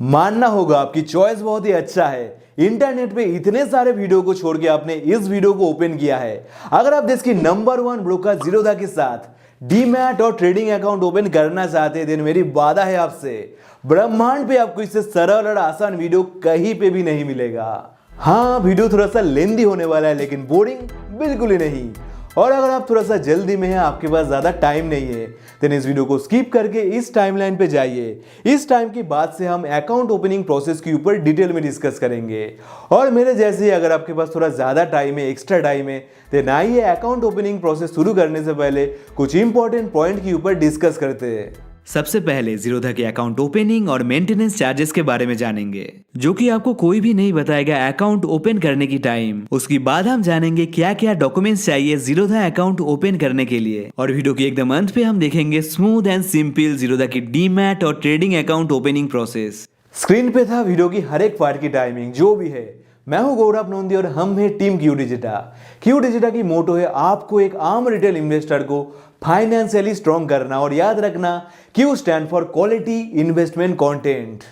मानना होगा आपकी चॉइस बहुत ही अच्छा है। इंटरनेट पे इतने सारे वीडियो को छोड़ के आपने इस वीडियो को ओपन किया है। अगर आप देश की नंबर 1 ब्रोकर जीरोधा के साथ डीमैट और ट्रेडिंग अकाउंट ओपन करना चाहते हैं, देन मेरी वादा है आपसे, ब्रह्मांड पे आपको इससे सरल और आसान वीडियो कहीं पे भी नहीं मिलेगा। हाँ, वीडियो थोड़ा सा लेंदी होने वाला है, लेकिन बोरिंग बिल्कुल ही नहीं। और अगर आप थोड़ा सा जल्दी में हैं, आपके पास ज्यादा टाइम नहीं है, तो इस वीडियो को स्किप करके इस टाइमलाइन पे जाइए। इस टाइम के बाद से हम अकाउंट ओपनिंग प्रोसेस के ऊपर डिटेल में डिस्कस करेंगे। और मेरे जैसे ही अगर आपके पास थोड़ा ज्यादा टाइम है, एक्स्ट्रा टाइम है, तो आइए अकाउंट ओपनिंग प्रोसेस शुरू करने से पहले कुछ इंपॉर्टेंट पॉइंट के ऊपर डिस्कस करते हैं। सबसे पहले जीरोधा के अकाउंट ओपनिंग और मेंटेनेंस चार्जेस के बारे में जानेंगे, जो कि आपको कोई भी नहीं बताएगा अकाउंट ओपन करने की टाइम। उसके बाद हम जानेंगे क्या क्या डॉक्यूमेंट्स चाहिए जीरोधा अकाउंट ओपन करने के लिए। और वीडियो के एकदम अंत पे हम देखेंगे स्मूथ एंड सिंपल जीरोधा की डीमैट और trading account opening process. Screen पे था वीडियो की हर एक पार्ट की टाइमिंग जो भी है। मैं हूं गौरव नोंदी और हम हैं टीम क्यू डिजिटा। क्यू डिजिटा की मोटो है आपको एक आम रिटेल इन्वेस्टर को फाइनेंशियली स्ट्रॉन्ग करना। और याद रखना, Q stand for quality investment content.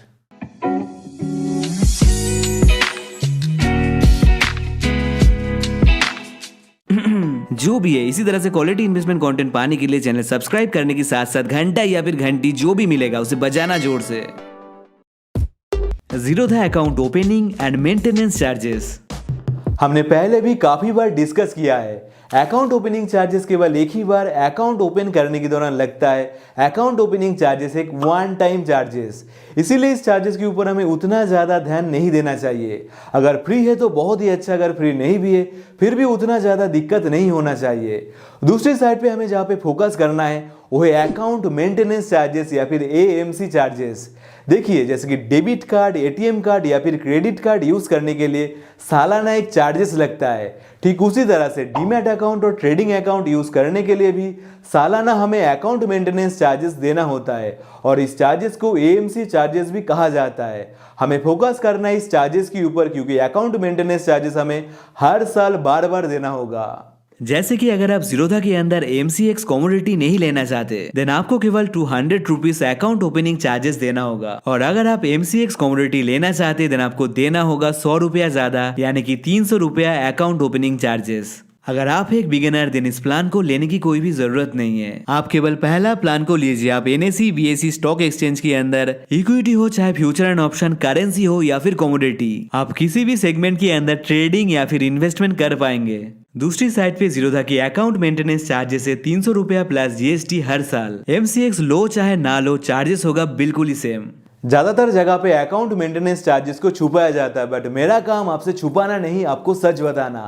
जो भी है, इसी तरह से क्वालिटी इन्वेस्टमेंट कंटेंट पाने के लिए चैनल सब्सक्राइब करने के साथ साथ घंटा या फिर घंटी जो भी मिलेगा उसे बजाना जोर से। Zerodha account opening and maintenance charges हमने पहले भी काफी बार डिस्कस किया है। अकाउंट ओपनिंग चार्जेस केवल एक ही बार अकाउंट ओपन करने के दौरान लगता है। अकाउंट ओपनिंग चार्जेस एक वन टाइम चार्जेस, इसीलिए इस चार्जेस के ऊपर हमें उतना ज्यादा ध्यान नहीं देना चाहिए। अगर फ्री है तो बहुत ही अच्छा, अगर फ्री नहीं भी है फिर भी उतना ज्यादा दिक्कत नहीं होना चाहिए। दूसरी साइड पे हमें जहाँ पे फोकस करना है वो है अकाउंट मेंटेनेंस चार्जेस या फिर एएमसी चार्जेस। देखिए, जैसे कि डेबिट कार्ड, एटीएम कार्ड या फिर क्रेडिट कार्ड यूज करने के लिए सालाना एक चार्जेस लगता है। ठीक उसी तरह से डीमैट अकाउंट और ट्रेडिंग अकाउंट यूज करने के लिए भी सालाना हमें अकाउंट मेंटेनेंस चार्जेस देना होता है। और इस चार्जेस को एएमसी चार्जेस भी कहा जाता है। हमें फोकस करना है इस चार्जेस के ऊपर, क्योंकि अकाउंट मेंटेनेंस चार्जेस हमें हर साल बार बार देना होगा। जैसे कि अगर आप जीरोधा के अंदर MCX कमोडिटी नहीं लेना चाहते, देन आपको केवल 200 रुपीज अकाउंट ओपनिंग चार्जेस देना होगा। और अगर आप MCX कमोडिटी लेना चाहते, देन आपको देना होगा 100 रुपया ज्यादा, यानी कि 300 रुपया अकाउंट ओपनिंग चार्जेस। अगर आप एक बिगिनर, देन इस प्लान को लेने की कोई भी जरूरत नहीं है। आप केवल पहला प्लान को लीजिए। आप NSE BSE स्टॉक एक्सचेंज के अंदर इक्विटी हो, चाहे फ्यूचर एंड ऑप्शन, करेंसी हो या फिर कमोडिटी, आप किसी भी सेगमेंट के अंदर ट्रेडिंग या फिर इन्वेस्टमेंट कर पाएंगे। दूसरी साइड पे जीरोधा की अकाउंट मेंटेनेंस चार्जेस है 300 रुपया प्लस GST हर साल। MCX लो चाहे ना लो, चार्जेस होगा बिल्कुल ही सेम। ज्यादातर जगह पे अकाउंट मेंटेनेंस चार्जेस को छुपाया जाता है, बट मेरा काम आपसे छुपाना नहीं, आपको सच बताना।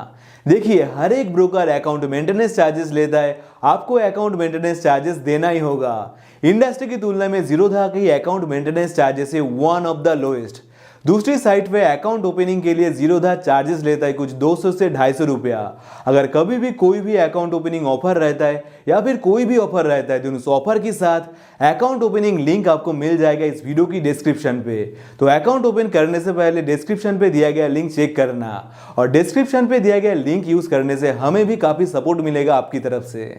देखिए, हर एक ब्रोकर अकाउंट मेंटेनेंस चार्जेस लेता है, आपको अकाउंट मेंटेनेंस चार्जेस देना ही होगा। इंडस्ट्री की तुलना में जीरोधा की अकाउंट मेंटेनेंस चार्जेस है वन ऑफ द लोएस्ट। दूसरी साइट पे अकाउंट ओपनिंग के लिए जीरोधा चार्जेस लेता है कुछ 200 से 250 रुपया। अगर कभी भी कोई भी अकाउंट ओपनिंग ऑफर रहता है या फिर कोई भी ऑफर रहता है, तो उस ऑफर के साथ अकाउंट ओपनिंग लिंक आपको मिल जाएगा इस वीडियो की डिस्क्रिप्शन पे। तो अकाउंट ओपन करने से पहले डिस्क्रिप्शन पे दिया गया लिंक चेक करना, और डिस्क्रिप्शन पे दिया गया लिंक यूज करने से हमें भी काफी सपोर्ट मिलेगा आपकी तरफ से।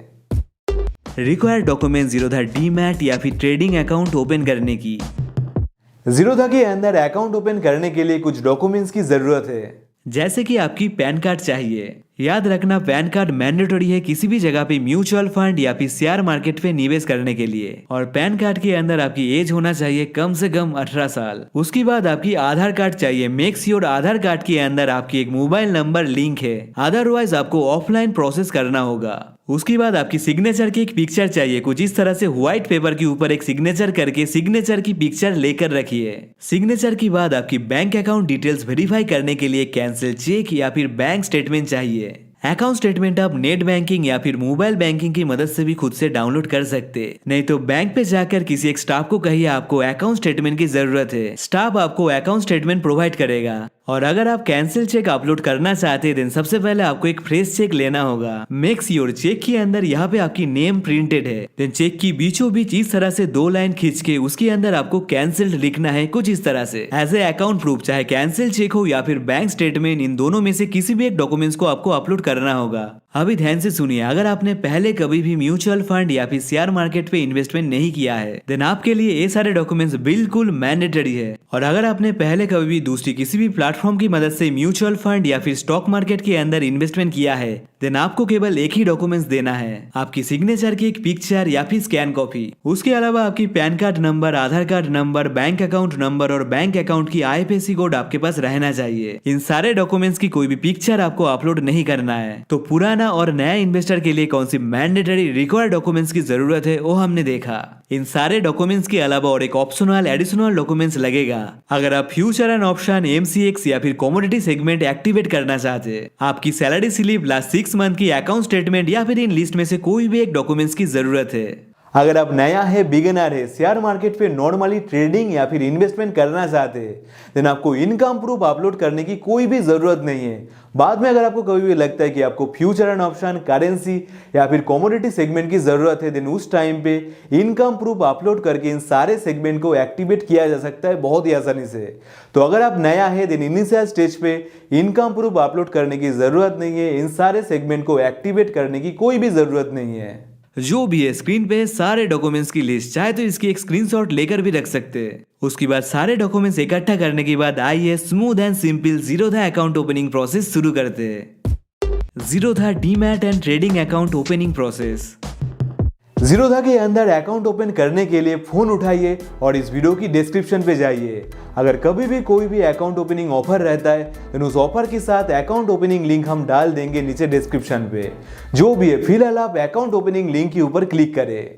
रिक्वायर्ड डॉक्यूमेंट जीरोधा डीमैट या फिर ट्रेडिंग अकाउंट ओपन करने की। जीरोधा के अंदर अकाउंट ओपन करने के लिए कुछ डॉक्यूमेंट्स की जरूरत है, जैसे कि आपकी पैन कार्ड चाहिए। याद रखना, पैन कार्ड मैंडेटरी है किसी भी जगह पे म्यूचुअल फंड या फिर शेयर मार्केट पे निवेश करने के लिए। और पैन कार्ड के अंदर आपकी एज होना चाहिए कम से कम 18 साल। उसके बाद आपकी आधार कार्ड चाहिए। मेक श्योर आधार कार्ड के अंदर आपकी एक मोबाइल नंबर लिंक है, अदरवाइज आपको ऑफलाइन प्रोसेस करना होगा। उसके बाद आपकी सिग्नेचर की एक पिक्चर चाहिए। कुछ इस तरह से व्हाइट पेपर के ऊपर एक सिग्नेचर करके सिग्नेचर की पिक्चर लेकर रखिए। सिग्नेचर के बाद आपकी बैंक अकाउंट डिटेल्स वेरीफाई करने के लिए कैंसिल चेक या फिर बैंक स्टेटमेंट चाहिए। अकाउंट स्टेटमेंट आप नेट बैंकिंग या फिर मोबाइल बैंकिंग की मदद से भी खुद से डाउनलोड कर सकते, नहीं तो बैंक पे जाकर किसी एक स्टाफ को कहिए आपको अकाउंट स्टेटमेंट की जरूरत है। स्टाफ आपको अकाउंट स्टेटमेंट प्रोवाइड करेगा। और अगर आप कैंसिल चेक अपलोड करना चाहते हैं, देन सबसे पहले आपको एक फ्रेश चेक लेना होगा। मेक श्योर चेक के अंदर यहाँ पे आपकी नेम प्रिंटेड है। देन चेक की बीचों बीच इस तरह से 2 लाइन खींच के उसके अंदर आपको कैंसिल्ड लिखना है कुछ इस तरह से, एज ए अकाउंट प्रूफ। चाहे कैंसिल चेक हो या फिर बैंक स्टेटमेंट, इन दोनों में से किसी भी एक डॉक्यूमेंट्स को आपको अपलोड करना होगा। अभी ध्यान से सुनिए, अगर आपने पहले कभी भी म्यूचुअल फंड या फिर शेयर मार्केट पे इन्वेस्टमेंट नहीं किया है देन आपके लिए ये सारे डॉक्यूमेंट्स बिल्कुल मैंडेटरी है। और अगर आपने पहले कभी भी दूसरी किसी भी प्लेटफॉर्म की मदद से म्यूचुअल फंड या फिर स्टॉक मार्केट के अंदर इन्वेस्टमेंट किया है देन आपको केवल एक ही डॉक्यूमेंट्स देना है, आपकी सिग्नेचर की एक पिक्चर या फिर स्कैन कॉपी। उसके अलावा आपकी PAN card number, Aadhaar card number, bank account number और बैंक अकाउंट की IFSC कोड आपके पास रहना चाहिए। इन सारे डॉक्यूमेंट्स की कोई भी पिक्चर आपको अपलोड नहीं करना है। तो पुराना और नया इन्वेस्टर के लिए कौन सी मैंडेटरी रिक्वायर्ड डॉक्यूमेंट्स की जरूरत है वो हमने देखा। इन सारे डॉक्यूमेंट्स के अलावा और एक ऑप्शनल एडिशनल डॉक्यूमेंट्स लगेगा अगर आप फ्यूचर एंड ऑप्शन MCX या फिर कमोडिटी सेगमेंट एक्टिवेट करना चाहते हैं। आपकी सैलरी स्लिप, लास्ट 6 मंथ की अकाउंट स्टेटमेंट या फिर इन लिस्ट में से कोई भी एक डॉक्यूमेंट्स की जरूरत है। अगर आप नया है, बिगिनर है, शेयर मार्केट पे नॉर्मली ट्रेडिंग या फिर इन्वेस्टमेंट करना चाहते हैं देन आपको इनकम प्रूफ अपलोड करने की कोई भी ज़रूरत नहीं है। बाद में अगर आपको कभी भी लगता है कि आपको फ्यूचर एंड ऑप्शन, करेंसी या फिर कमोडिटी सेगमेंट की ज़रूरत है देन उस टाइम पे इनकम प्रूफ अपलोड करके इन सारे सेगमेंट को एक्टिवेट किया जा सकता है बहुत ही आसानी से। तो अगर आप नया है देन इनिशियल स्टेज पे इनकम प्रूफ अपलोड करने की ज़रूरत नहीं है, इन सारे सेगमेंट को एक्टिवेट करने की कोई भी ज़रूरत नहीं है। जो भी है स्क्रीन पे सारे डॉक्यूमेंट्स की लिस्ट, चाहे तो इसकी एक स्क्रीनशॉट लेकर भी रख सकते हैं। उसके बाद सारे डॉक्यूमेंट्स इकट्ठा करने के बाद आइए smooth and simple Zerodha account opening process शुरू करते हैं। Zerodha demat and trading account opening process. Zerodha के अंदर अकाउंट ओपन करने के लिए फोन उठाइए और इस वीडियो की डिस्क्रिप्शन पे जाइए। अगर कभी भी कोई भी अकाउंट ओपनिंग ऑफर रहता है तो उस ऑफर के साथ अकाउंट ओपनिंग लिंक हम डाल देंगे नीचे डिस्क्रिप्शन पे। जो भी है फिलहाल आप अकाउंट ओपनिंग लिंक के ऊपर क्लिक करें।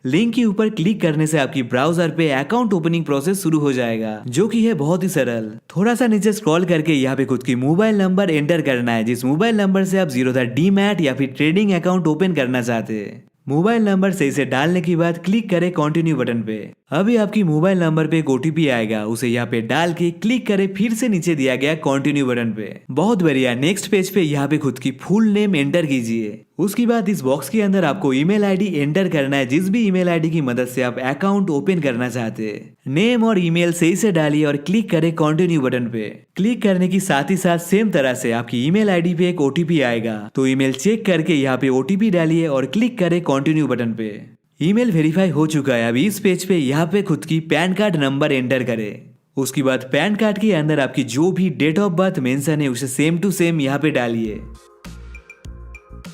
लिंक के ऊपर क्लिक करने से आपकी ब्राउजर पे अकाउंट ओपनिंग प्रोसेस शुरू हो जाएगा, जो कि है बहुत ही सरल। थोड़ा सा नीचे स्क्रॉल करके यहाँ पे खुद की मोबाइल नंबर एंटर करना है, जिस मोबाइल नंबर से आप जीरोधा डीमैट या फिर ट्रेडिंग अकाउंट ओपन करना चाहते हैं। मोबाइल नंबर सही से डालने के बाद क्लिक करें कंटिन्यू बटन पे। अभी आपकी मोबाइल नंबर पे एक OTP आएगा, उसे यहाँ पे डाल के क्लिक करें फिर से नीचे दिया गया कंटिन्यू बटन पे। बहुत बढ़िया। नेक्स्ट पेज पे यहाँ पे खुद की फुल नेम एंटर कीजिए। उसके बाद इस बॉक्स के अंदर आपको ईमेल आईडी एंटर करना है, जिस भी ईमेल आईडी की मदद से आप अकाउंट ओपन करना चाहते हैं। नेम और ईमेल सही से डालिए और क्लिक करें कंटिन्यू बटन पे। क्लिक करने की साथ ही साथ सेम तरह से आपकी ईमेल आईडी पे एक OTP आएगा, तो ईमेल चेक करके यहाँ पे OTP डालिए और क्लिक करें कंटिन्यू बटन पे। ईमेल वेरीफाई हो चुका है। अभी इस पेज पे यहाँ पे खुद की पैन कार्ड नंबर एंटर करें। उसके बाद पैन कार्ड के अंदर आपकी जो भी डेट ऑफ बर्थ मेंशन है उसे सेम टू सेम यहाँ पे डालिए।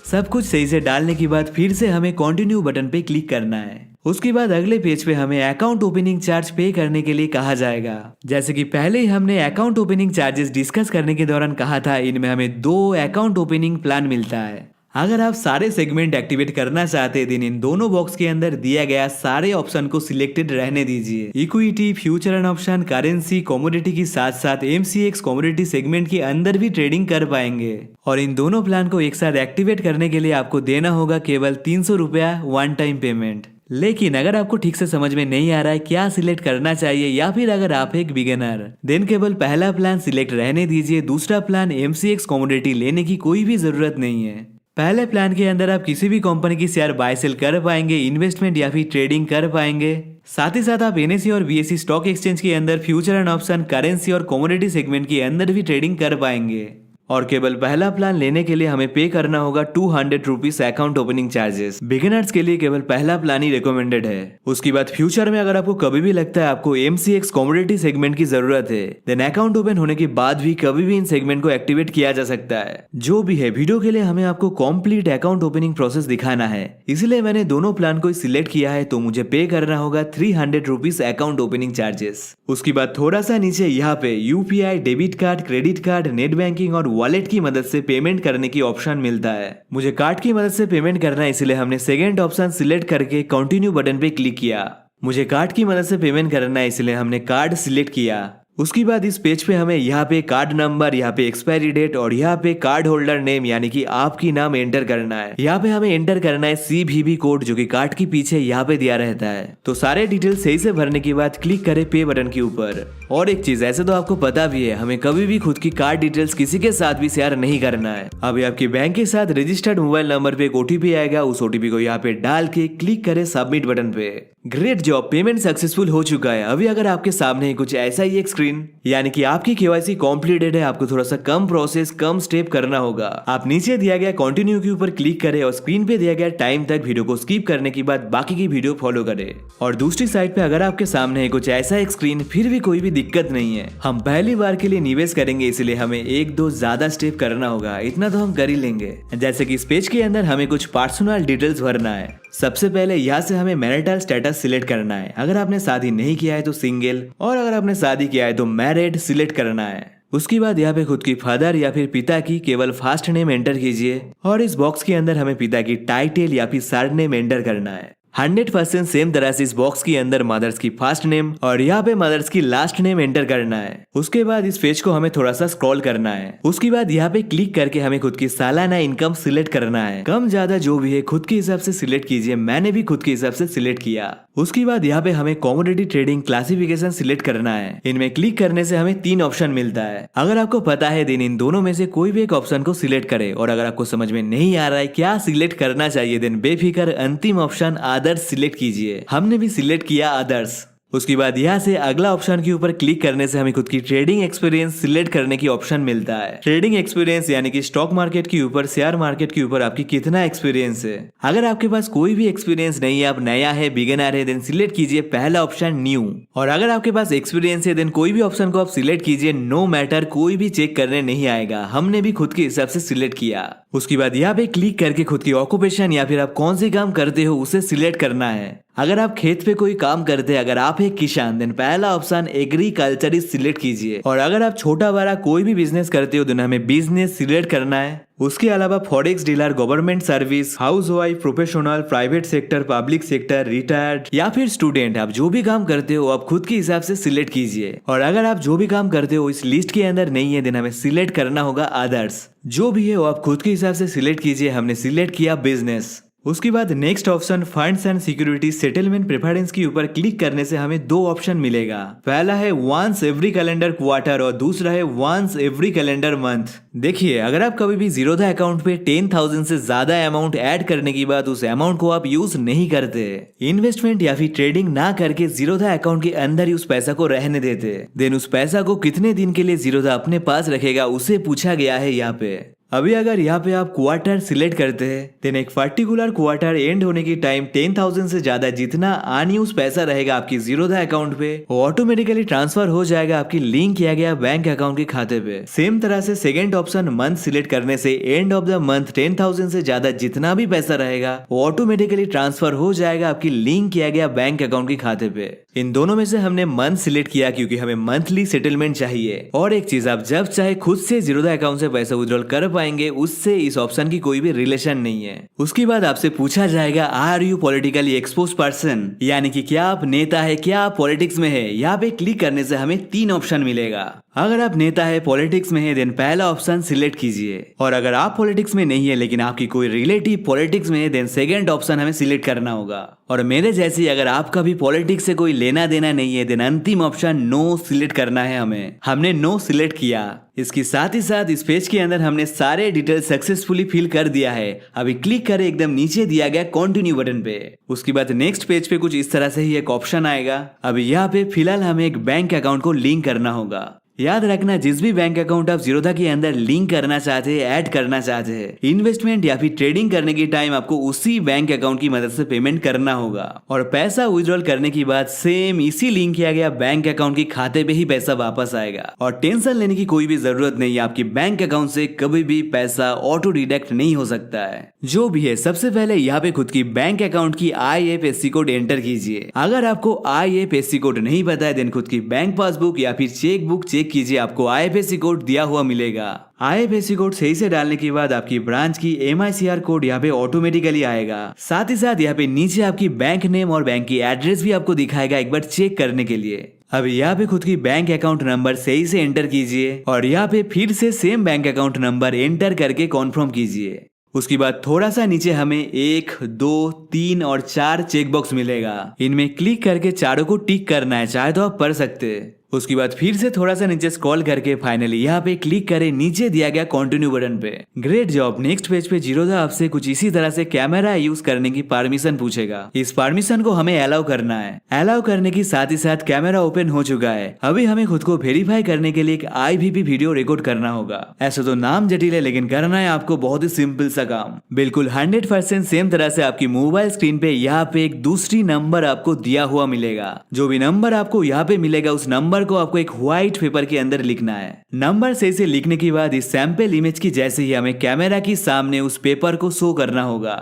सब कुछ सही से डालने के बाद फिर से हमें कंटिन्यू बटन पे क्लिक करना है। उसके बाद अगले पेज पे हमें अकाउंट ओपनिंग चार्ज पे करने के लिए कहा जाएगा। जैसे कि पहले ही हमने अकाउंट ओपनिंग चार्जेस डिस्कस करने के दौरान कहा था, इनमें हमें 2 अकाउंट ओपनिंग प्लान मिलता है। अगर आप सारे सेगमेंट एक्टिवेट करना चाहते हैं इन दोनों बॉक्स के अंदर दिया गया सारे ऑप्शन को सिलेक्टेड रहने दीजिए। Equity, future and option, currency, commodity के साथ साथ MCX कमोडिटी सेगमेंट के अंदर भी ट्रेडिंग कर पाएंगे। और इन दोनों प्लान को एक साथ एक्टिवेट करने के लिए आपको देना होगा केवल 300 रुपया वन टाइम पेमेंट। लेकिन अगर आपको ठीक से समझ में नहीं आ रहा है क्या सिलेक्ट करना चाहिए, या फिर अगर आप एक बिगिनर देन केवल पहला प्लान सिलेक्ट रहने दीजिए। दूसरा प्लान MCX कमोडिटी लेने की कोई भी जरूरत नहीं है। पहले प्लान के अंदर आप किसी भी कंपनी की शेयर बाय सेल कर पाएंगे, इन्वेस्टमेंट या फिर ट्रेडिंग कर पाएंगे। साथ ही साथ आप NSE और BSE स्टॉक एक्सचेंज के अंदर फ्यूचर एंड ऑप्शन, करेंसी और कमोडिटी सेगमेंट के अंदर भी ट्रेडिंग कर पाएंगे। और केवल पहला प्लान लेने के लिए हमें पे करना होगा 200 rupees account opening charges. Beginners के लिए केवल पहला प्लान ही रिकमेंडेड है। उसके बाद फ्यूचर में अगर आपको कभी भी लगता है आपको MCX कमोडिटी सेगमेंट की जरूरत है देन अकाउंट ओपन होने के बाद भी कभी भी इन सेगमेंट को एक्टिवेट किया जा सकता है। जो भी है वीडियो के लिए हमें आपको कंप्लीट अकाउंट ओपनिंग प्रोसेस दिखाना है, इसलिए मैंने दोनों प्लान को सिलेक्ट किया है। तो मुझे पे करना होगा 300 रुपीज अकाउंट ओपनिंग चार्जेस। उसके बाद थोड़ा सा नीचे यहाँ पे UPI, debit card, credit card, net banking और वॉलेट की मदद से पेमेंट करने की ऑप्शन मिलता है। मुझे कार्ड की मदद से पेमेंट करना है, इसलिए हमने सेकंड ऑप्शन सिलेक्ट करके कंटिन्यू बटन पे क्लिक किया। मुझे कार्ड की मदद से पेमेंट करना है, इसलिए हमने कार्ड सिलेक्ट किया। उसके बाद इस पेज पे हमें यहाँ पे कार्ड नंबर, यहाँ पे एक्सपायरी डेट और यहाँ पे कार्ड होल्डर नेम यानी कि आपकी नाम एंटर करना है। यहाँ पे हमें एंटर करना है CVV कोड, जो कि कार्ड के पीछे यहाँ पे दिया रहता है। तो सारे डिटेल सही से भरने के बाद क्लिक करें पे बटन के ऊपर। और एक चीज, ऐसे तो आपको पता भी है हमें कभी भी खुद की कार्ड डिटेल्स किसी के साथ भी शेयर नहीं करना है। अभी आपके बैंक के साथ रजिस्टर्ड मोबाइल नंबर पे एक OTP आएगा, उस OTP को यहाँ पे डाल के क्लिक करें सबमिट बटन पे। ग्रेट जॉब, पेमेंट सक्सेसफुल हो चुका है। अभी अगर आपके सामने कुछ ऐसा ही एक स्क्रीन स्क्रीन, यानी कि आपकी केवाईसी कॉम्प्लीटेड है। आपको थोड़ा सा कम प्रोसेस, कम स्टेप करना होगा। आप नीचे दिया गया कंटिन्यू के ऊपर क्लिक करें और स्क्रीन पे दिया गया टाइम तक वीडियो को स्किप करने के बाद बाकी की वीडियो फॉलो करें। और दूसरी साइड पे अगर आपके सामने है कुछ ऐसा एक स्क्रीन, फिर भी कोई भी दिक्कत नहीं है, हम पहली बार के लिए निवेश करेंगे, इसलिए हमें एक दो ज्यादा स्टेप करना होगा। इतना तो हम कर ही लेंगे। जैसे कि इस पेज के अंदर हमें कुछ पर्सनल डिटेल्स भरना है। सबसे पहले यहाँ से हमें मैरिटल स्टेटस सिलेक्ट करना है। अगर आपने शादी नहीं किया है तो सिंगल, और अगर आपने शादी किया है तो मैरिड सिलेक्ट करना है। उसके बाद यहाँ पे खुद की फादर या फिर पिता की केवल फर्स्ट नेम एंटर कीजिए और इस बॉक्स के अंदर हमें पिता की टाइटल या फिर सर नेम एंटर करना है। 100% सेम तरह से इस बॉक्स के अंदर मदर्स की फर्स्ट नेम और यहाँ पे मदर्स की लास्ट नेम एंटर करना है। उसके बाद इस पेज को हमें थोड़ा सा स्क्रॉल करना है। उसके बाद यहाँ पे क्लिक करके हमें खुद की सालाना इनकम सिलेक्ट करना है। कम ज्यादा जो भी है खुद के हिसाब से सिलेक्ट कीजिए। मैंने भी खुद के हिसाब से सिलेक्ट किया। उसके बाद यहाँ पे हमें कमोडिटी ट्रेडिंग क्लासिफिकेशन सिलेक्ट करना है। इनमें क्लिक करने से हमें 3 ऑप्शन मिलता है। अगर आपको पता है देन इन दोनों में से कोई भी एक ऑप्शन को सिलेक्ट करें, और अगर आपको समझ में नहीं आ रहा है क्या सिलेक्ट करना चाहिए देन बेफिक्र अंतिम ऑप्शन अदर्स सिलेक्ट कीजिए। हमने भी सिलेक्ट किया अदर्स। उसके बाद यहाँ से अगला ऑप्शन के ऊपर क्लिक करने से हमें खुद की ट्रेडिंग एक्सपीरियंस सिलेक्ट करने की ऑप्शन मिलता है। ट्रेडिंग एक्सपीरियंस यानी कि स्टॉक मार्केट के ऊपर, शेयर मार्केट के ऊपर आपकी कितना एक्सपीरियंस है। अगर आपके पास कोई भी एक्सपीरियंस नहीं है, आप नया है, बिगिनर है, देन सिलेक्ट कीजिए पहला ऑप्शन न्यू। और अगर आपके पास एक्सपीरियंस है देन कोई भी ऑप्शन को आप सिलेक्ट कीजिए। नो मैटर, कोई भी चेक करने नहीं आएगा। हमने भी खुद के हिसाब से सिलेक्ट किया। उसके बाद यहाँ पे क्लिक करके खुद की ऑक्यूपेशन या फिर आप कौन से काम करते हो उसे सिलेक्ट करना है। अगर आप खेत पे कोई काम करते हैं, अगर आप एक किसान, देन पहला ऑप्शन एग्रीकल्चरिस्ट सिलेक्ट कीजिए। और अगर आप छोटा बड़ा कोई भी बिजनेस करते हो देन हमें बिजनेस सिलेक्ट करना है। उसके अलावा forex dealer, government service, house wife, professional, private sector, public sector, retired या फिर स्टूडेंट, आप जो भी काम करते हो आप खुद के हिसाब से सिलेक्ट कीजिए। और अगर आप जो भी काम करते हो इस लिस्ट के अंदर नहीं है देन हमें सिलेक्ट करना होगा अदर्स। जो भी है वो आप खुद के हिसाब से सिलेक्ट कीजिए। हमने सिलेक्ट किया बिजनेस। उसके बाद next option funds and security settlement preference के ऊपर क्लिक करने से हमें 2 ऑप्शन मिलेगा। पहला है वंस एवरी कैलेंडर क्वार्टर और दूसरा है वंस एवरी कैलेंडर मंथ। देखिए, अगर आप कभी भी जीरोधा अकाउंट पे 10,000 से ज्यादा अमाउंट ऐड करने के बाद उस अमाउंट को आप यूज नहीं करते, इन्वेस्टमेंट या फिर ट्रेडिंग ना करके जीरोधा अकाउंट के अंदर ही उस पैसा को रहने देते, देन उस पैसा को कितने दिन के लिए जीरोधा अपने पास रखेगा उसे पूछा गया है यहाँ पे। अभी अगर यहाँ पे आप क्वार्टर सिलेक्ट करते हैं देन एक पर्टिकुलर क्वार्टर एंड होने की टाइम 10,000 से ज्यादा जितना अनयूज पैसा रहेगा आपकी जीरोधा अकाउंट पे वो ऑटोमेटिकली ट्रांसफर हो जाएगा आपकी लिंक किया गया बैंक अकाउंट के खाते पे। सेम तरह से सेकंड ऑप्शन मंथ सिलेक्ट करने से एंड ऑफ द मंथ 10,000 से ज्यादा जितना भी पैसा रहेगा वो ऑटोमेटिकली ट्रांसफर हो जाएगा आपकी लिंक किया गया बैंक अकाउंट के खाते पे। इन दोनों में से हमने मंथ सिलेक्ट किया क्योंकि हमें मंथली सेटलमेंट चाहिए। और एक चीज, आप जब चाहे खुद से जीरोधा अकाउंट से पैसा विड्रॉल कर पाएंगे, उससे इस ऑप्शन की कोई भी रिलेशन नहीं है। उसके बाद आपसे पूछा जाएगा are you politically exposed person, यानी कि क्या आप नेता है, क्या आप पॉलिटिक्स में है। यहाँ पे क्लिक करने से हमें 3 ऑप्शन मिलेगा। अगर आप नेता है, पॉलिटिक्स में है देन पहला ऑप्शन सिलेक्ट कीजिए। और अगर आप पॉलिटिक्स में नहीं है लेकिन आपकी कोई रिलेटिव पॉलिटिक्स में है देन सेकंड ऑप्शन हमें सिलेक्ट करना होगा। और मेरे जैसे अगर आपका भी पॉलिटिक्स से कोई लेना देना नहीं है देन अंतिम ऑप्शन नो सिलेक्ट करना है हमें। हमने नो सिलेक्ट किया। इसके साथ ही साथ इस पेज के अंदर हमने सारे डिटेल सक्सेसफुली फिल कर दिया है। अभी क्लिक करें एकदम नीचे दिया गया कंटिन्यू बटन पे। उसके बाद नेक्स्ट पेज पे कुछ इस तरह से ही एक ऑप्शन आएगा। अभी यहाँ पे फिलहाल हमें एक बैंक अकाउंट को लिंक करना होगा। याद रखना, जिस भी बैंक अकाउंट आप जीरोधा के अंदर लिंक करना चाहते हैं, ऐड करना चाहते हैं, इन्वेस्टमेंट या फिर ट्रेडिंग करने के टाइम आपको उसी बैंक अकाउंट की मदद से पेमेंट करना होगा। और पैसा विड्रॉल करने के बाद सेम इसी लिंक किया गया बैंक अकाउंट के खाते पे ही पैसा वापस आएगा। और टेंशन लेने की कोई भी जरूरत नहीं है, आपकी बैंक अकाउंट से कभी भी पैसा ऑटो डिडक्ट नहीं हो सकता है। जो भी है, सबसे पहले यहाँ पे खुद की बैंक अकाउंट की IFSC कोड एंटर कीजिए। अगर आपको IFSC कोड नहीं पता है देन खुद की बैंक पासबुक या फिर चेक बुक चेक कीजिए, आपको IFSC कोड दिया हुआ मिलेगा। IFSC कोड सही से डालने के बाद आपकी ब्रांच की MICR कोड यहाँ पे ऑटोमेटिकली आएगा। साथ ही साथ यहाँ पे नीचे आपकी बैंक नेम और बैंक की एड्रेस भी आपको दिखाएगा एक बार चेक करने के लिए। अब यहाँ पे खुद की बैंक अकाउंट नंबर सही से एंटर कीजिए और यहाँ पे फिर से same bank account number enter करके कॉन्फर्म कीजिए। उसके बाद थोड़ा सा नीचे हमें 1, 2, 3 और 4 चेक बॉक्स मिलेगा। इनमें क्लिक करके चारों को टिक करना है, चाहे तो आप पढ़ सकते हैं। उसके बाद फिर से थोड़ा सा नीचे स्क्रॉल करके फाइनली यहाँ पे क्लिक करें नीचे दिया गया कंटिन्यू बटन पे। Great job. नेक्स्ट पेज पे जीरोधा आपसे कुछ इसी तरह से कैमरा यूज करने की परमिशन पूछेगा। इस परमिशन को हमें अलाउ करना है। अलाउ करने की साथ ही साथ कैमरा ओपन हो चुका है। अभी हमें खुद को वेरीफाई करने के लिए एक IVP वीडियो रिकॉर्ड करना होगा। ऐसा तो नाम जटिल है लेकिन करना है आपको बहुत ही सिंपल सा काम। बिल्कुल 100% सेम तरह से आपकी मोबाइल स्क्रीन पे यहाँ पे एक दूसरी नंबर आपको दिया हुआ मिलेगा। जो भी नंबर आपको यहाँ पे मिलेगा उस नंबर को आपको एक व्हाइट पेपर के अंदर लिखना है। नंबर सही से लिखने के बाद इस सैंपल इमेज की जैसे ही हमें कैमरा के सामने उस पेपर को शो करना होगा।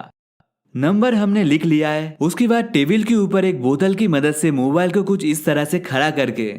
नंबर हमने लिख लिया है। उसके बाद टेबल के ऊपर एक बोतल की मदद से मोबाइल को कुछ इस तरह से खड़ा करके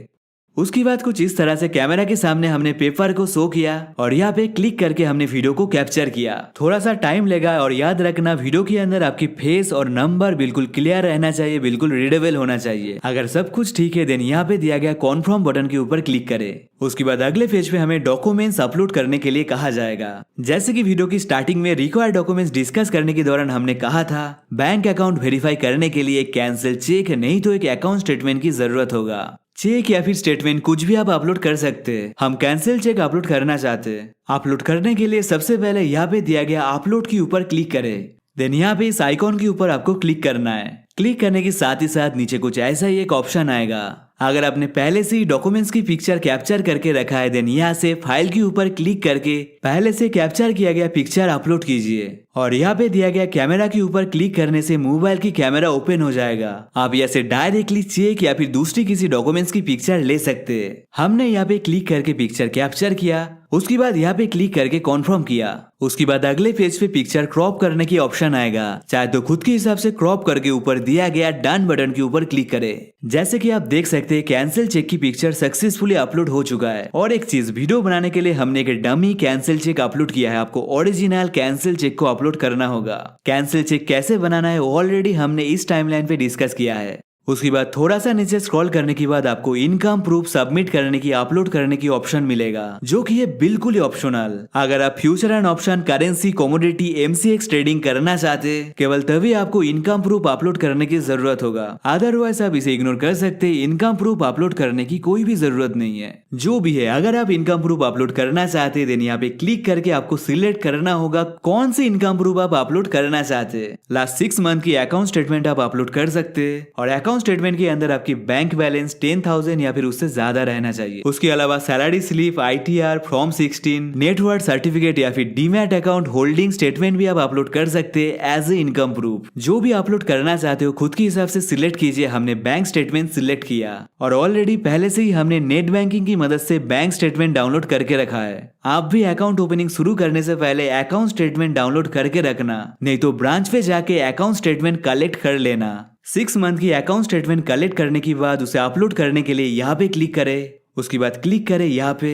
उसके बाद कुछ इस तरह से कैमरा के सामने हमने पेपर को शो किया और यहाँ पे क्लिक करके हमने वीडियो को कैप्चर किया। थोड़ा सा टाइम लेगा और याद रखना वीडियो के अंदर आपकी फेस और नंबर बिल्कुल क्लियर रहना चाहिए, बिल्कुल रीडेबल होना चाहिए। अगर सब कुछ ठीक है देन यहाँ पे दिया गया कॉन्फर्म बटन के ऊपर क्लिक करें। उसके बाद अगले पेज पे हमें डॉक्यूमेंट्स अपलोड करने के लिए कहा जाएगा। जैसे कि वीडियो की स्टार्टिंग में रिक्वायर्ड डॉक्यूमेंट्स डिस्कस करने के दौरान हमने कहा था बैंक अकाउंट वेरीफाई करने के लिए एक कैंसिल चेक नहीं तो एक अकाउंट स्टेटमेंट की जरूरत होगा। चेक या फिर स्टेटमेंट कुछ भी आप अपलोड कर सकते हैं। हम कैंसिल चेक अपलोड करना चाहते हैं। अपलोड करने के लिए सबसे पहले यहाँ पे दिया गया अपलोड के ऊपर क्लिक करें। देन यहाँ पे इस आइकॉन के ऊपर आपको क्लिक करना है। क्लिक करने के साथ ही साथ नीचे कुछ ऐसा ही एक ऑप्शन आएगा। अगर आपने पहले से ही डॉक्यूमेंट्स की पिक्चर कैप्चर करके रखा है देन यहाँ से फाइल के ऊपर क्लिक करके पहले से कैप्चर किया गया पिक्चर अपलोड कीजिए और यहाँ पे दिया गया कैमरा के ऊपर क्लिक करने से मोबाइल की कैमरा ओपन हो जाएगा। आप यहाँ से डायरेक्टली चेक या फिर दूसरी किसी डॉक्यूमेंट्स की पिक्चर ले सकते हैं। हमने यहाँ पे क्लिक करके पिक्चर कैप्चर किया। उसके बाद यहाँ पे क्लिक करके कॉन्फर्म किया। उसके बाद अगले पेज पे पिक्चर क्रॉप करने की ऑप्शन आएगा। चाहे तो खुद के हिसाब से क्रॉप करके ऊपर दिया गया डन बटन के ऊपर क्लिक करें। जैसे कि आप देख सकते हैं कैंसिल चेक की पिक्चर सक्सेसफुली अपलोड हो चुका है। और एक चीज, वीडियो बनाने के लिए हमने एक डमी कैंसिल चेक अपलोड किया है। आपको ओरिजिनल कैंसिल चेक को अपलोड करना होगा। कैंसिल चेक कैसे बनाना है ऑलरेडी हमने इस टाइमलाइन पे डिस्कस किया है। उसके बाद थोड़ा सा नीचे स्क्रॉल करने के बाद आपको इनकम प्रूफ सबमिट करने की अपलोड करने की ऑप्शन मिलेगा जो कि है बिल्कुल ही ऑप्शनल। अगर आप future and option currency commodity MCX trading करना चाहते केवल तभी आपको इनकम प्रूफ अपलोड करने की जरूरत होगा। अदरवाइज आप इसे इग्नोर कर सकते हैं। इनकम प्रूफ अपलोड करने की कोई भी जरूरत नहीं है। जो भी है अगर आप इनकम प्रूफ अपलोड करना चाहते हैं देन यहाँ पे क्लिक करके आपको सिलेक्ट करना होगा कौन सी इनकम प्रूफ आप अपलोड करना चाहते हैं। लास्ट 6 मंथ की अकाउंट स्टेटमेंट आप अपलोड कर सकते हैं और अकाउंट स्टेटमेंट के अंदर आपकी बैंक बैलेंस 10,000 या फिर उससे ज्यादा रहना चाहिए। उसके अलावा salary slip, ITR, form 16, net worth certificate या फिर डीमैट अकाउंट होल्डिंग स्टेटमेंट भी आप अपलोड कर सकते हैं एज ए इनकम प्रूफ। जो भी अपलोड करना चाहते हो खुद के हिसाब से सिलेक्ट कीजिए। हमने बैंक स्टेटमेंट सिलेक्ट किया और ऑलरेडी पहले से ही हमने नेट बैंकिंग की मदद से बैंक स्टेटमेंट डाउनलोड करके रखा है। आप भी अकाउंट ओपनिंग शुरू करने से पहले अकाउंट स्टेटमेंट डाउनलोड करके रखना, नहीं तो ब्रांच पे जाके अकाउंट स्टेटमेंट कलेक्ट कर लेना। 6 मंथ की अकाउंट स्टेटमेंट कलेक्ट करने के बाद उसे अपलोड करने के लिए यहाँ पे क्लिक करें। उसके बाद क्लिक करें यहाँ पे।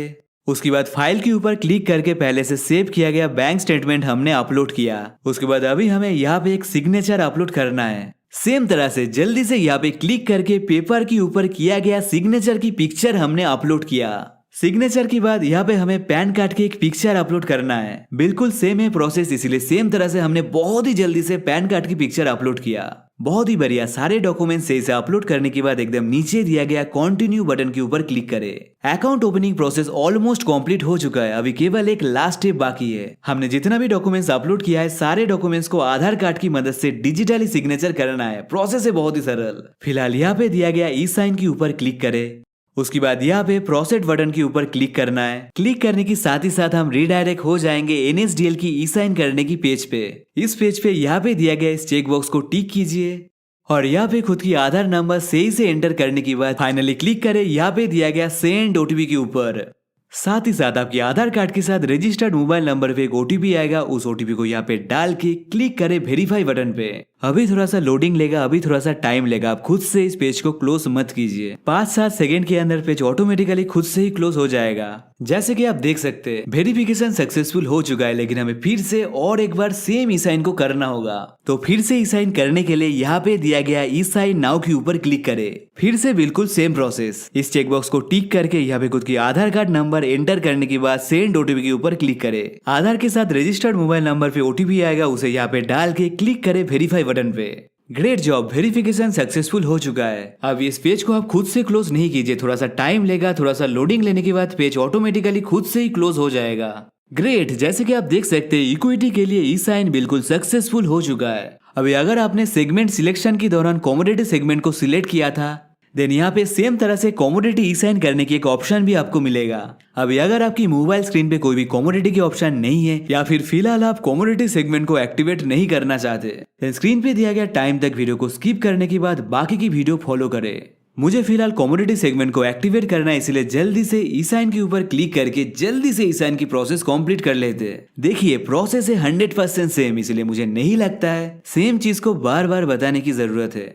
उसके बाद फाइल के ऊपर क्लिक करके पहले से सेव किया गया बैंक स्टेटमेंट हमने अपलोड किया। उसके बाद अभी हमें यहाँ पे एक सिग्नेचर अपलोड करना है। सेम तरह से जल्दी से यहाँ पे क्लिक करके पेपर के ऊपर किया गया सिग्नेचर की पिक्चर हमने अपलोड किया। सिग्नेचर के बाद यहाँ पे हमें पैन कार्ड की एक पिक्चर अपलोड करना है। बिल्कुल सेम है प्रोसेस, इसीलिए सेम तरह से हमने बहुत ही जल्दी से पैन कार्ड की पिक्चर अपलोड किया। बहुत ही बढ़िया। सारे डॉक्यूमेंट सही से अपलोड करने के बाद एकदम नीचे दिया गया कंटिन्यू बटन के ऊपर क्लिक करें। Account opening process almost complete हो चुका है। अभी केवल एक लास्ट स्टेप बाकी है। हमने जितना भी डॉक्यूमेंट्स अपलोड किया है सारे डॉक्यूमेंट्स को आधार कार्ड की मदद से डिजिटली सिग्नेचर करना है। प्रोसेस है बहुत ही सरल। फिलहाल यहाँ पे दिया गया ई साइन के ऊपर क्लिक करें। उसके बाद यहाँ पे प्रोसेस बटन के ऊपर क्लिक करना है। क्लिक करने के साथ ही साथ हम रीडायरेक्ट हो जाएंगे NSDL की ई साइन करने की पेज पे। इस पेज पे यहाँ पे दिया गया इस चेक बॉक्स को टिक कीजिए और यहाँ पे खुद की आधार नंबर सही से एंटर करने के बाद फाइनली क्लिक करें यहाँ पे दिया गया सेंड OTP के ऊपर। साथ ही साथ आपके आधार कार्ड के साथ रजिस्टर्ड मोबाइल नंबर पे एक OTP आएगा। उस OTP को यहाँ पे डाल के क्लिक करें वेरीफाई बटन पे। अभी थोड़ा सा लोडिंग लेगा, अभी थोड़ा सा टाइम लेगा। आप खुद से इस पेज को क्लोज मत कीजिए। 5-7 सेकंड के अंदर पेज ऑटोमेटिकली खुद से ही क्लोज हो जाएगा। जैसे कि आप देख सकते हैं वेरिफिकेशन सक्सेसफुल हो चुका है, लेकिन हमें फिर से और एक बार सेम ई साइन को करना होगा। तो फिर से ई साइन करने के लिए यहाँ पे दिया गया ई साइन नाउ के ऊपर क्लिक करें। फिर से बिल्कुल सेम प्रोसेस। इस चेकबॉक्स को टिक करके यहाँ पे खुद की आधार कार्ड नंबर एंटर करने के बाद सेंड OTP के ऊपर क्लिक करें। आधार के साथ रजिस्टर्ड मोबाइल नंबर पे OTP आएगा, उसे यहाँ पे डाल के क्लिक करें वेरीफाई बटन पे। ग्रेट जॉब, वेरिफिकेशन सक्सेसफुल हो चुका है। अब इस पेज को आप खुद से क्लोज नहीं कीजिए, थोड़ा सा टाइम लेगा, थोड़ा सा लोडिंग लेने के बाद पेज ऑटोमेटिकली खुद से ही क्लोज हो जाएगा। ग्रेट, जैसे कि आप देख सकते हैं इक्विटी के लिए ई साइन बिल्कुल सक्सेसफुल हो चुका है। अभी अगर आपने सेगमेंट सिलेक्शन के दौरान कमोडिटी सेगमेंट को सिलेक्ट किया था, देन यहाँ पे सेम तरह से कमोडिटी ई साइन करने की एक ऑप्शन भी आपको मिलेगा। अभी अगर आपकी मोबाइल स्क्रीन पे कोई भी कमोडिटी की ऑप्शन नहीं है या फिर फिलहाल आप कमोडिटी सेगमेंट को एक्टिवेट नहीं करना चाहते, देन स्क्रीन पे दिया गया टाइम तक वीडियो को स्किप करने के बाद बाकी की वीडियो फॉलो करें। मुझे फिलहाल कमोडिटी सेगमेंट को एक्टिवेट करना है, इसलिए जल्दी से ई साइन के ऊपर क्लिक करके जल्दी से ई साइन की प्रोसेस कंप्लीट कर लेते हैं। देखिए प्रोसेस है 100% सेम, इसलिए मुझे नहीं लगता है सेम चीज को बार बार बताने की जरूरत है।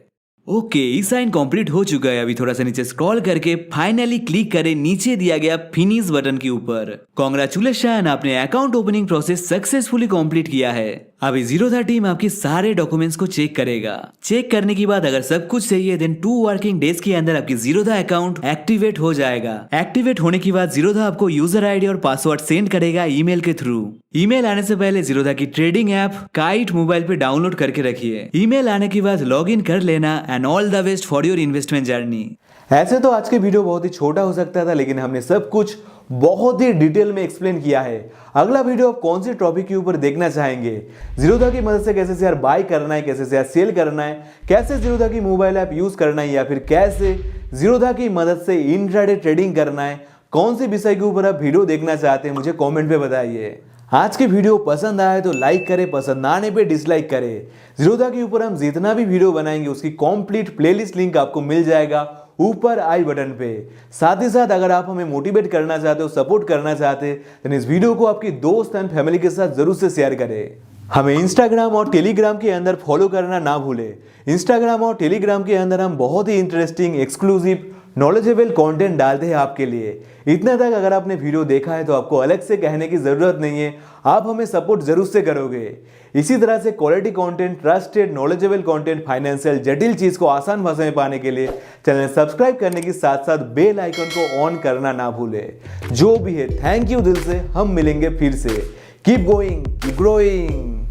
ओके, ई साइन कंप्लीट हो चुका है। अभी थोड़ा सा नीचे स्क्रॉल करके फाइनली क्लिक करें नीचे दिया गया फिनिश बटन के ऊपर। कांग्रेचुलेशन, आपने account opening process successfully complete किया है। अभी जीरोधा टीम आपके सारे डॉक्यूमेंट्स को चेक करेगा। चेक करने के बाद अगर सब कुछ सही है, देन 2 वर्किंग डेज के अंदर आपकी जीरोधा अकाउंट एक्टिवेट हो जाएगा। एक्टिवेट होने के बाद जीरोधा आपको यूजर आईडी और पासवर्ड सेंड करेगा ईमेल के थ्रू। ईमेल आने से पहले जीरोधा की ट्रेडिंग ऐप काइट मोबाइल पे डाउनलोड करके रखिए। ईमेल आने के बाद लॉग इन कर लेना and all the best for your investment journey. ऐसे तो आज के वीडियो बहुत ही छोटा हो सकता था, लेकिन हमने सब कुछ बहुत ही डिटेल में एक्सप्लेन किया है। अगला वीडियो आप कौन सी टॉपिक के ऊपर देखना चाहेंगे? जीरोधा की मदद से कैसे शेयर बाय करना है, कैसे शेयर सेल करना है, कैसे जीरोधा की मोबाइल ऐप यूज करना है, या फिर कैसे जीरोधा की मदद से इंट्राडे ट्रेडिंग करना है, कौन से विषय के ऊपर आप वीडियो देखना चाहते हैं मुझे कमेंट पे बताइए। आज की वीडियो पसंद आए तो लाइक करें, पसंद ना आने पे डिसलाइक करें। जीरोधा के ऊपर हम जितना भी वीडियो बनाएंगे उसकी कंप्लीट प्लेलिस्ट लिंक आपको मिल जाएगा ऊपर आई बटन पे। साथ ही साथ अगर आप हमें मोटिवेट करना चाहते हो, सपोर्ट करना चाहते हैं, तो इस वीडियो को आपकी दोस्त एंड फैमिली के साथ जरूर से शेयर करें। हमें इंस्टाग्राम और टेलीग्राम के अंदर फॉलो करना ना भूलें। इंस्टाग्राम और टेलीग्राम के अंदर हम बहुत ही इंटरेस्टिंग, एक्सक्लूसिव, नॉलेजेबल कंटेंट डालते हैं आपके लिए। इतना तक अगर आपने वीडियो देखा है तो आपको अलग से कहने की जरूरत नहीं है, आप हमें सपोर्ट जरूर से करोगे। इसी तरह से quality content, trusted, knowledgeable content, financial जटिल चीज को आसान भाषा में पाने के लिए चैनल सब्सक्राइब करने के साथ साथ बेल आइकन को ऑन करना ना भूले। जो भी है, थैंक यू दिल से। हम मिलेंगे फिर से। Keep going, keep growing.